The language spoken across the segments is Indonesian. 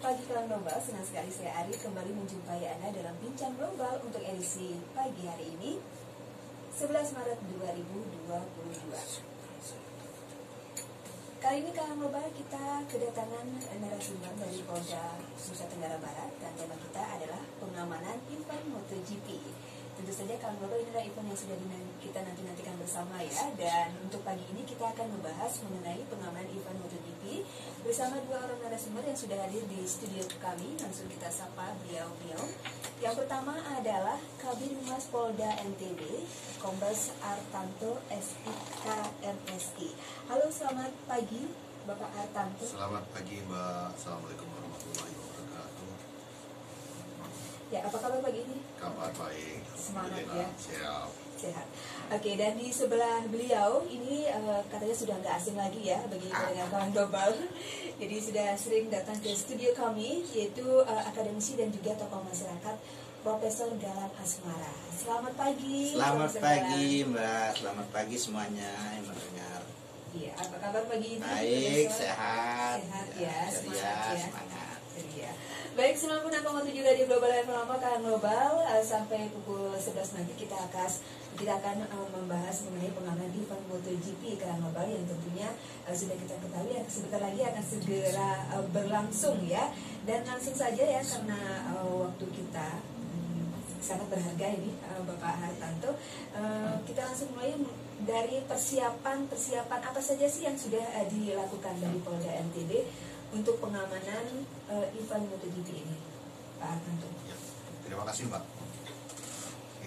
pagi kawan global, senang sekali saya Ari kembali menjumpai Anda dalam Bincang Global untuk edisi pagi hari ini 11 Maret 2022. Kali ini kawan global kita kedatangan narasumber dari Polda Nusa Tenggara Barat dan tema kita adalah pengamanan event MotoGP. Tentu saja kawan global ini adalah event yang sudah kita nantikan bersama ya. Dan untuk pagi ini kita akan membahas mengenai pengamanan event MotoGP bersama dua orang narasumber yang sudah hadir di studio kami. Langsung kita sapa beliau-beliau. Yang pertama adalah Kabid Humas Polda NTB, Kombes Artanto SIK MSI. Halo, selamat pagi Bapak Artanto. Selamat pagi Mbak, Assalamualaikum warahmatullahi wabarakatuh. Ya, apa kabar pagi ini? Kabar baik, Semangat ya. Sehat. Oke, dan di sebelah beliau ini katanya sudah nggak asing lagi ya bagi pendengar kawan global. Jadi sudah sering datang ke studio kami, yaitu akademisi dan juga tokoh masyarakat Profesor Galan Asmara. Selamat pagi. Selamat Profesor pagi Galan. Mbak, selamat pagi semuanya yang mendengar. Iya, apa kabar pagi ini? Baik, Profesor? Sehat Ya, semangat ya. semangat. Iya. Baik, 96,7 Radio Global FM Lama Kawan Global, sampai pukul 11 nanti kita akan membahas mengenai pengamanan event MotoGP Kawan Global yang tentunya sudah kita ketahui sebentar lagi akan segera berlangsung ya. Dan langsung saja ya, karena waktu kita sangat berharga ini Bapak Hartanto, kita langsung mulai dari persiapan apa saja sih yang sudah dilakukan dari Polda NTB untuk pengamanan event MotoGP ini, Pak Artanto. Ya, terima kasih Mbak.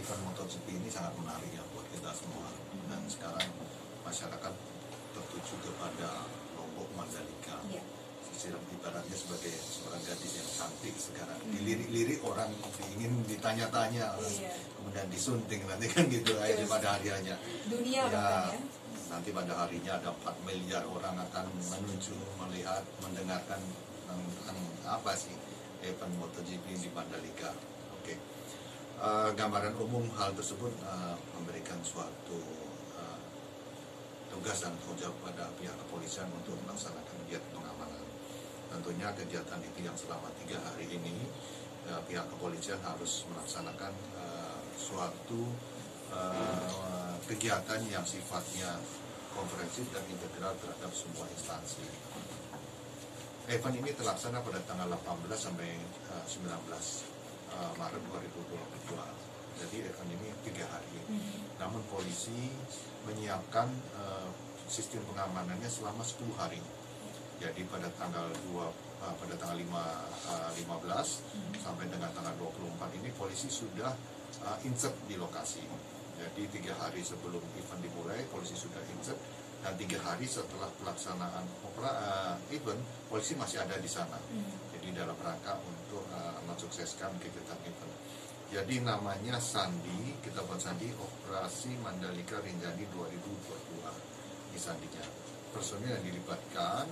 Event MotoGP ini sangat menarik ya buat kita semua. Dan sekarang masyarakat tertuju kepada Lombok Mandalika. Ya. Ibaratnya sebagai seorang gadis yang cantik sekarang. Dilirik-lirik orang ingin ditanya-tanya, kemudian disunting nanti kan gitu aja pada harinya. Dunia ya, bahkan ya. Nanti pada harinya ada 4 miliar orang akan menuju, melihat, mendengarkan tentang apa sih event MotoGP di Mandalika. Oke. Gambaran umum hal tersebut memberikan suatu tugas dan tanggung jawab pada pihak kepolisian untuk melaksanakan kegiatan pengamanan. Tentunya kegiatan itu yang selama 3 hari ini pihak kepolisian harus melaksanakan suatu kegiatan yang sifatnya komprehensif dan integral terhadap semua instansi. Event ini terlaksana pada tanggal 18 sampai 19 Maret 2022. Jadi event ini 3 hari. Namun polisi menyiapkan sistem pengamanannya selama 10 hari. Jadi pada tanggal 15 sampai dengan tanggal 24 ini polisi sudah insert di lokasi. Jadi 3 hari sebelum event dimulai polisi sudah insert, dan 3 hari setelah pelaksanaan event polisi masih ada di sana. Jadi dalam rangka untuk mensukseskan kegiatan event. Jadi namanya Sandi, kita buat Sandi Operasi Mandalika Rinjani 2022 di Sandinya. Personil yang dilibatkan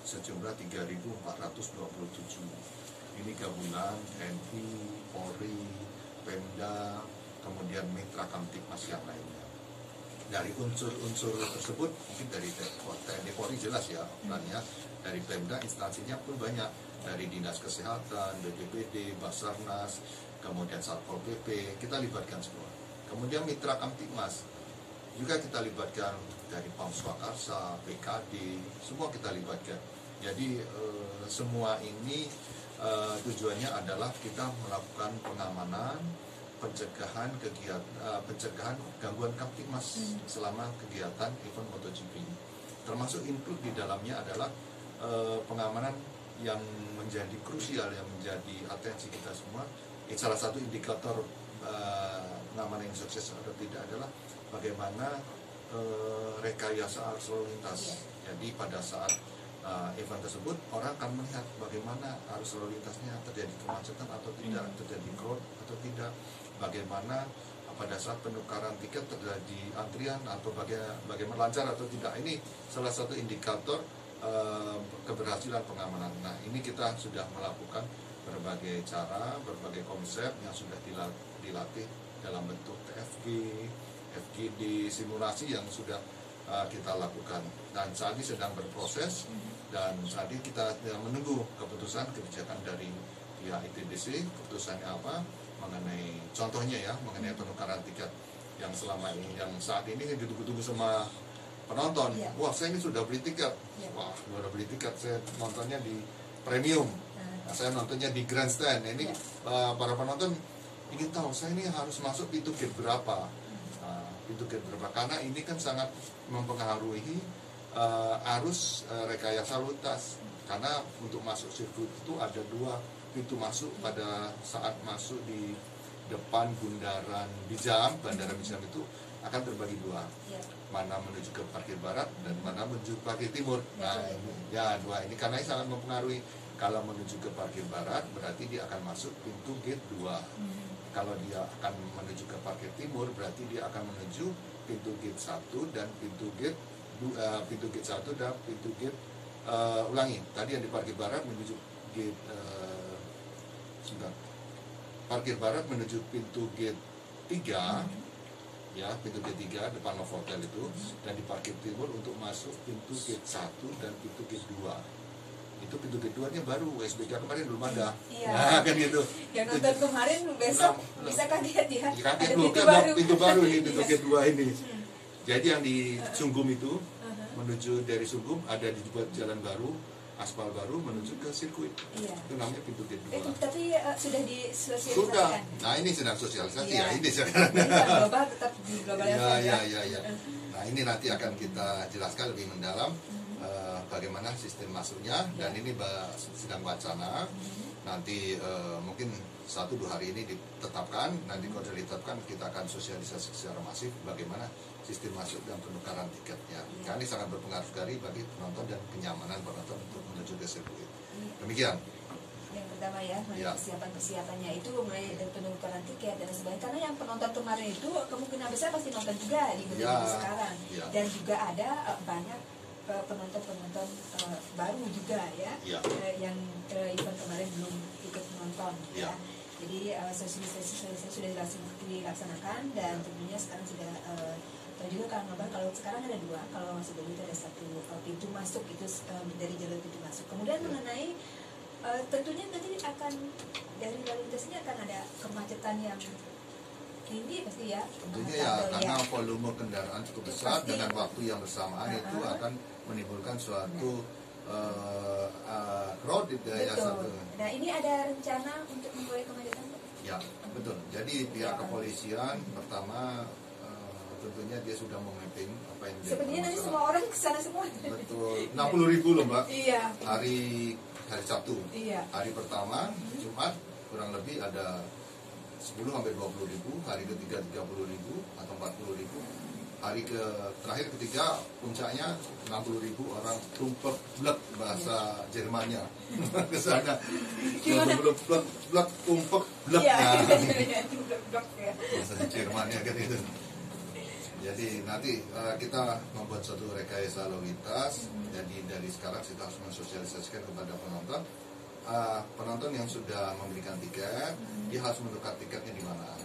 sejumlah 3.427. Ini gabungan TNI, Polri, Pemda, kemudian mitra kamtipmas yang lainnya. Dari unsur-unsur tersebut mungkin dari TNI Polri jelas ya perannya, dari Pemda instansinya pun banyak, dari Dinas Kesehatan, BPBD, Basarnas, kemudian Satpol PP, kita libatkan semua. Kemudian mitra kamtipmas juga kita libatkan, dari Pam Swakarsa, PKD, semua kita libatkan. Jadi semua ini tujuannya adalah kita melakukan pengamanan, pencegahan gangguan kamtipmas selama kegiatan event MotoGP ini. Termasuk include di dalamnya adalah pengamanan yang menjadi krusial, yang menjadi atensi kita semua. Salah satu indikator pengamanan yang sukses atau tidak adalah bagaimana rekayasa arus lalu lintas. Jadi pada saat event tersebut orang akan melihat bagaimana arus lalu lintasnya, terjadi kemacetan atau tidak, terjadi crowd atau tidak, bagaimana pada saat penukaran tiket terjadi antrian atau bagaimana lancar atau tidak. Ini salah satu indikator keberhasilan pengamanan. Nah, ini kita sudah melakukan berbagai cara, berbagai konsep yang sudah dilatih dalam bentuk TFG, FGD, simulasi yang sudah kita lakukan. Dan saat ini sedang berproses Dan saat ini kita menunggu keputusan kebijakan dari pihak ITDC, keputusannya apa mengenai contohnya ya, mengenai penukaran tiket yang selama ini, yang saat ini ditunggu-tunggu sama penonton. Iya. Wah, saya ini sudah beli tiket. Iya. Wah, sudah beli tiket, saya nontonnya di premium. Nah, saya nontonnya di grandstand. Nah, ini para penonton ingin tahu saya ini harus masuk pintu gate berapa. Pintu gate berapa, karena ini kan sangat mempengaruhi arus rekayasa lalu lintas, karena untuk masuk sirkuit itu ada 2 pintu masuk pada saat masuk di depan bundaran Bijam, bandara Bijam itu akan terbagi 2, mana menuju ke parkir barat dan mana menuju ke parkir timur. Nah, ya 2 ini karena ini sangat mempengaruhi. Kalau menuju ke parkir barat berarti dia akan masuk pintu gate 2. Kalau dia akan menuju ke parkir timur berarti dia akan menuju pintu gate 1 dan pintu gate 1 dan pintu gate ulangi tadi yang di parkir barat menuju gate parkir barat menuju pintu gate 3 ya, pintu gate 3 depan Novotel itu, dan di parkir timur untuk masuk pintu gate 1 dan pintu gate 2. Itu pintu gate 2 nya baru, SBK kemarin belum ada. Nah, kan gitu. Yang nonton kemarin besok bisa kaget ya. Kaget ada loh, pintu kan baru. pintu baru ini, pintu gate 2 ini. Jadi yang di Sunggum itu menuju dari Sunggum ada dibuat jalan baru, aspal baru menuju ke sirkuit. Itu namanya pintu gate 2. Tapi sudah disosialisasikan. Sudah. Nah, ini sedang sosialisasi ya ini sekarang. Jadi global tetap di global level ya. Nah, ini nanti akan kita jelaskan lebih mendalam bagaimana sistem masuknya, dan ini sedang wacana. Nanti mungkin 1-2 hari ini ditetapkan. Nanti kalau sudah ditetapkan kita akan sosialisasi secara masif bagaimana sistem masuk dan penukaran tiketnya. Karena ini sangat berpengaruh sekali bagi penonton dan kenyamanan penonton untuk menuju ke sirkuit. Demikian. Yang pertama ya, persiapan-persiapannya itu mulai dari penukaran tiket dan sebagainya. Karena yang penonton kemarin itu kemungkinan besar pasti nonton juga di MotoGP sekarang. Dan juga ada banyak penonton baru juga ya, yang event kemarin belum ikut menonton ya. Jadi sosialisasi sudah dilaksanakan, dan tentunya sekarang sudah juga kalau sekarang ada 2, kalau sebelum itu ada 1 pintu masuk itu dari jalur pintu masuk. Kemudian mengenai tentunya nanti akan dari lalu lintas ini akan ada kemacetan yang tinggi pasti ya. Tentunya ya, karena volume kendaraan cukup besar dengan waktu yang bersamaan itu akan menimbulkan suatu crowded ya satu. Nah, ini ada rencana untuk mengurai kemacetan? Ya, betul. Jadi pihak kepolisian pertama tentunya dia sudah memapping apa yang menjadi sepertinya nanti semua orang kesana semua. Betul. 60.000 loh, Mbak. Iya. Hari Sabtu. Iya. Hari pertama Jumat kurang lebih ada 10-20.000, hari ketiga 30.000 atau 40.000, hari terakhir ketiga puncaknya 60.000 orang tumpek blek bahasa Jermannya ke sana. Blek tumpek blek bahasa Jermannya kan itu. Jadi nanti kita membuat suatu rekayasa lalu lintas. Jadi dari sekarang kita harus mensosialisasikan kepada penonton. Penonton yang sudah membelikan tiket, dia harus menukar tiketnya di mana.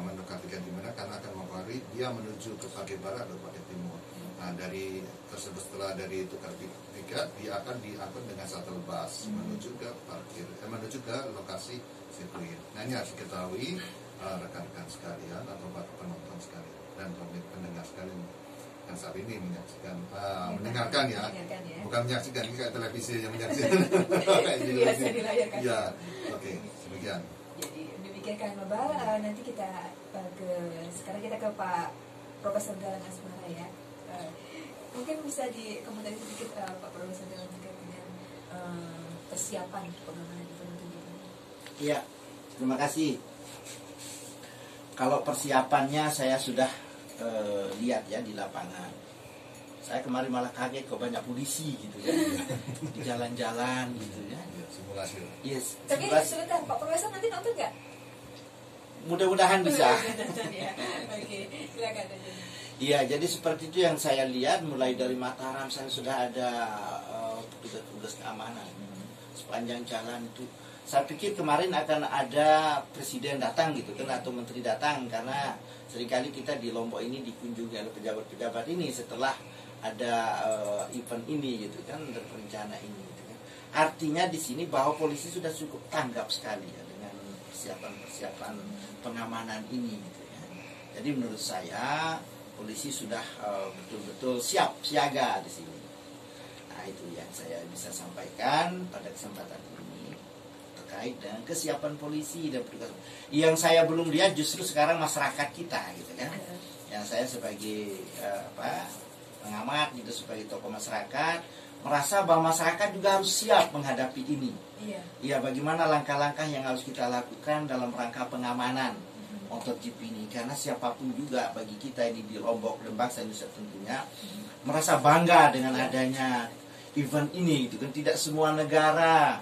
Menukar tiket di mana karena akan mempengaruhi dia menuju ke parkir barat atau parkir timur. Nah, dari tersebut setelah dari tukar tiket, dia akan diangkut dengan shuttle bus menuju ke menuju ke lokasi sirkuit. Nah, ini harus diketahui rekan-rekan sekalian atau para penonton sekalian dan pendengar sekalian yang saat ini menyaksikan, mendengarkan ya, bukan menyaksikan, ini kayak televisi yang menyaksikan. Biasa dilayarkan. Ya, oke, demikian. Jadi demikian Kang Nobal, nanti kita sekarang kita ke Pak Profesor Galang Asmara ya. Mungkin bisa dikomentari sedikit Pak Profesor Galang terkait dengan persiapan pengamanan event ini. Iya, terima kasih. Kalau persiapannya saya sudah lihat ya di lapangan. Saya kemarin malah kaget kok banyak polisi gitu ya di jalan-jalan gitu ya. Simulasi. Yes. Tapi sebentar, Pak Profesor nanti nonton nggak? Mudah-mudahan bisa. Oke, silakan. Iya, jadi seperti itu yang saya lihat. Mulai dari Mataram saya sudah ada petugas keamanan sepanjang jalan itu. Saya pikir kemarin akan ada presiden datang gitu kan, atau menteri datang, karena seringkali kita di Lombok ini dikunjungi oleh pejabat-pejabat ini setelah event ini gitu kan, rencana ini gitu kan. Artinya di sini bahwa polisi sudah cukup tanggap sekali ya dengan persiapan pengamanan ini gitu ya. Jadi menurut saya polisi sudah betul-betul siap siaga di sini. Nah, itu yang saya bisa sampaikan pada kesempatan ini terkait dengan kesiapan polisi dan petugas. Yang saya belum lihat justru sekarang masyarakat kita gitu kan. Yang saya sebagai pengamat gitu, sebagai tokoh masyarakat merasa bahwa masyarakat juga harus siap menghadapi ini. Iya, bagaimana langkah-langkah yang harus kita lakukan dalam rangka pengamanan MotoGP ini, karena siapapun juga bagi kita ini di Lombok dan bangsa Indonesia tentunya merasa bangga dengan adanya event ini gitu kan. Tidak semua negara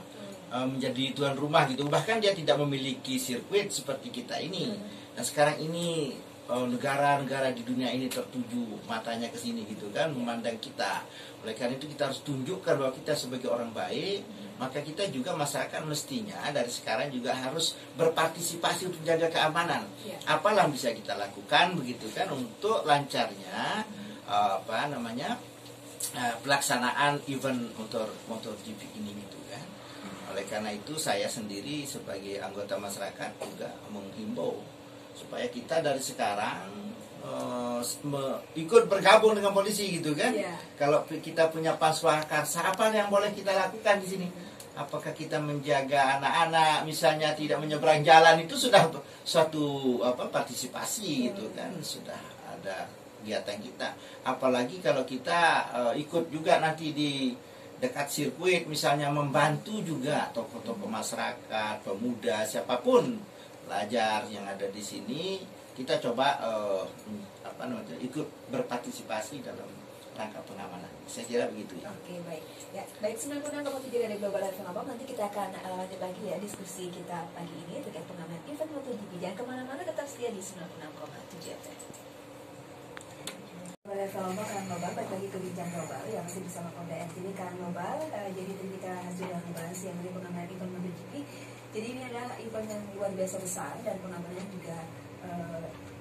menjadi tuan rumah gitu, bahkan dia tidak memiliki sirkuit seperti kita ini. Dan sekarang ini negara-negara di dunia ini tertuju matanya ke sini gitu kan, memandang kita. Oleh karena itu kita harus tunjukkan bahwa kita sebagai orang baik, maka kita juga masyarakat mestinya dari sekarang juga harus berpartisipasi untuk jaga keamanan. Apalah yang bisa kita lakukan begitu kan untuk lancarnya pelaksanaan event MotoGP ini gitu kan. Oleh karena itu saya sendiri sebagai anggota masyarakat juga menghimbau supaya kita dari sekarang ikut bergabung dengan polisi gitu kan. Kalau kita punya Paswah Karsa, apa yang boleh kita lakukan di sini? Apakah kita menjaga anak-anak misalnya tidak menyeberang jalan, itu sudah suatu partisipasi gitu kan, sudah ada kegiatan kita. Apalagi kalau kita ikut juga nanti di dekat sirkuit misalnya, membantu juga tokoh-tokoh masyarakat, pemuda, siapapun pelajar yang ada di sini, kita coba ikut berpartisipasi dalam rangka pengamanan. Saya kira begitu ya. Oke, baik. Ya, baik, 96,7 dari Global FM Abang. Nanti kita akan lanjut lagi ya diskusi kita pagi ini terkait pengamanan event MotoGP. Jangan kemana-mana, tetap setia di 96,7 FM. Global FM Abang, Kang Global, balik lagi ke Bincang Global yang masih bersama Komda RTV Kang Global. Jadi tadi kita sudah membahas yang dari pengamanan event MotoGP. Jadi ini adalah event yang luar biasa besar dan pengamanannya juga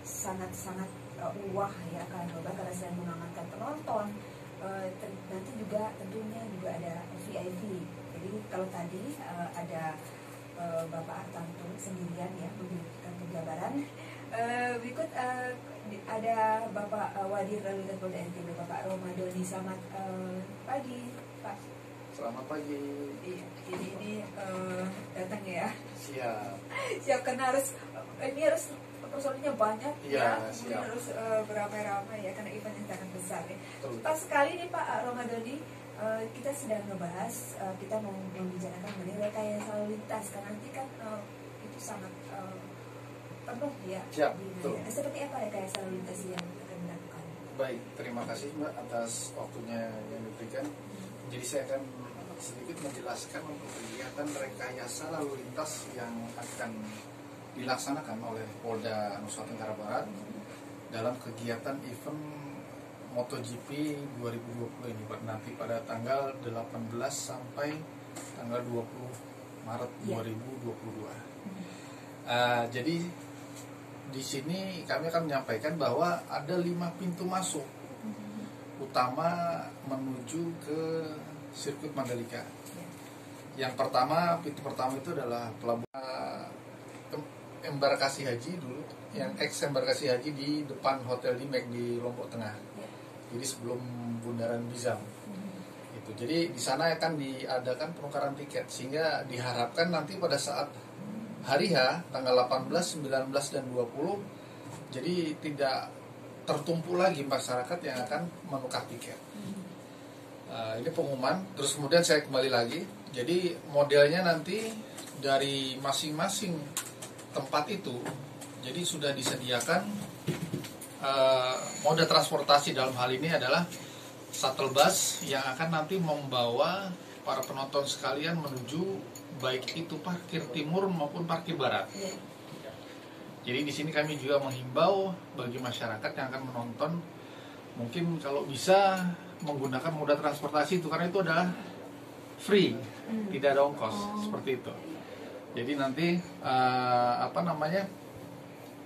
sangat-sangat wah ya Kang Global, karena selain mengamankan penonton, nanti juga tentunya juga ada VIP. Jadi kalau tadi ada Bapak Artanto sendirian ya memberikan penjabaran, berikut ada Bapak Wadir Lalu Lintas Polda NTB, Bapak Romadoni. Selamat pagi Pak. Selamat pagi. Iya, jadi ini datang ya. Siap Karena harus personilnya banyak ya, kemudian harus beramai-ramai ya, karena event yang sangat besar ya. Betul. Pas sekali nih Pak Romadoni, kita sedang ngebahas, kita mau membicarakan mengenai rekayasa lalu lintas, karena nanti kan itu sangat penuh ya. Siap, betul. Seperti apa rekayasa lalu lintas yang akan dilakukan? Baik, terima kasih Mbak atas waktunya yang diberikan. Jadi saya akan sedikit menjelaskan untuk kegiatan rekayasa lalu lintas yang akan dilaksanakan oleh Polda Nusa Tenggara Barat dalam kegiatan event MotoGP 2020 ini nanti pada tanggal 18 sampai tanggal 20 Maret 2022. Jadi di sini kami akan menyampaikan bahwa ada 5 pintu masuk utama menuju ke sirkuit Mandalika. Yang pertama, pintu pertama itu adalah pelabuhan embarkasi haji dulu, yang ex embarkasi haji di depan Hotel Dimek di Lombok Tengah. Jadi sebelum Bundaran Bizam. Itu. Jadi di sana akan diadakan penukaran tiket, sehingga diharapkan nanti pada saat hari H tanggal 18, 19 dan 20, jadi tidak tertumpu lagi masyarakat yang akan menukar tiket. Ini pengumuman. Terus kemudian saya kembali lagi. Jadi modelnya nanti dari masing-masing tempat itu, jadi sudah disediakan moda transportasi. Dalam hal ini adalah shuttle bus yang akan nanti membawa para penonton sekalian menuju baik itu parkir timur maupun parkir barat. Jadi di sini kami juga menghimbau bagi masyarakat yang akan menonton, mungkin kalau bisa menggunakan moda transportasi itu, karena itu adalah free, tidak ada ongkos, seperti itu. Jadi nanti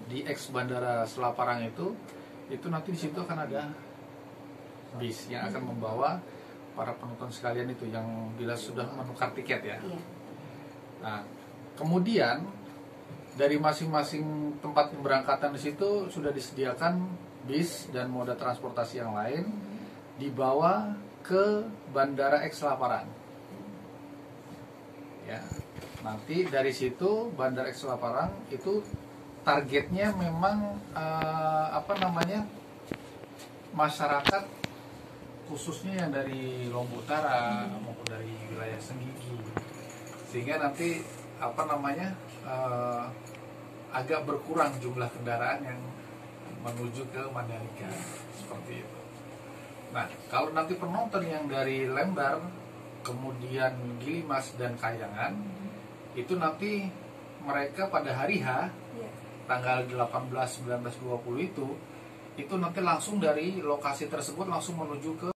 di ex Bandara Selaparang itu nanti di situ akan ada bis yang akan membawa para penonton sekalian itu yang bila sudah menukar tiket ya. Iya. Nah, kemudian dari masing-masing tempat pemberangkatan di situ sudah disediakan bis dan moda transportasi yang lain dibawa ke Bandara X Laparan. Ya, nanti dari situ Bandara X Laparan itu targetnya memang masyarakat khususnya yang dari Lombok Utara maupun dari wilayah Senggigi, sehingga nanti agak berkurang jumlah kendaraan yang menuju ke Mandalika seperti itu. Nah, kalau nanti penonton yang dari Lembar, kemudian Gilimas dan Kayangan, itu nanti mereka pada hari H, tanggal 18, 19, 20 itu nanti langsung dari lokasi tersebut langsung menuju ke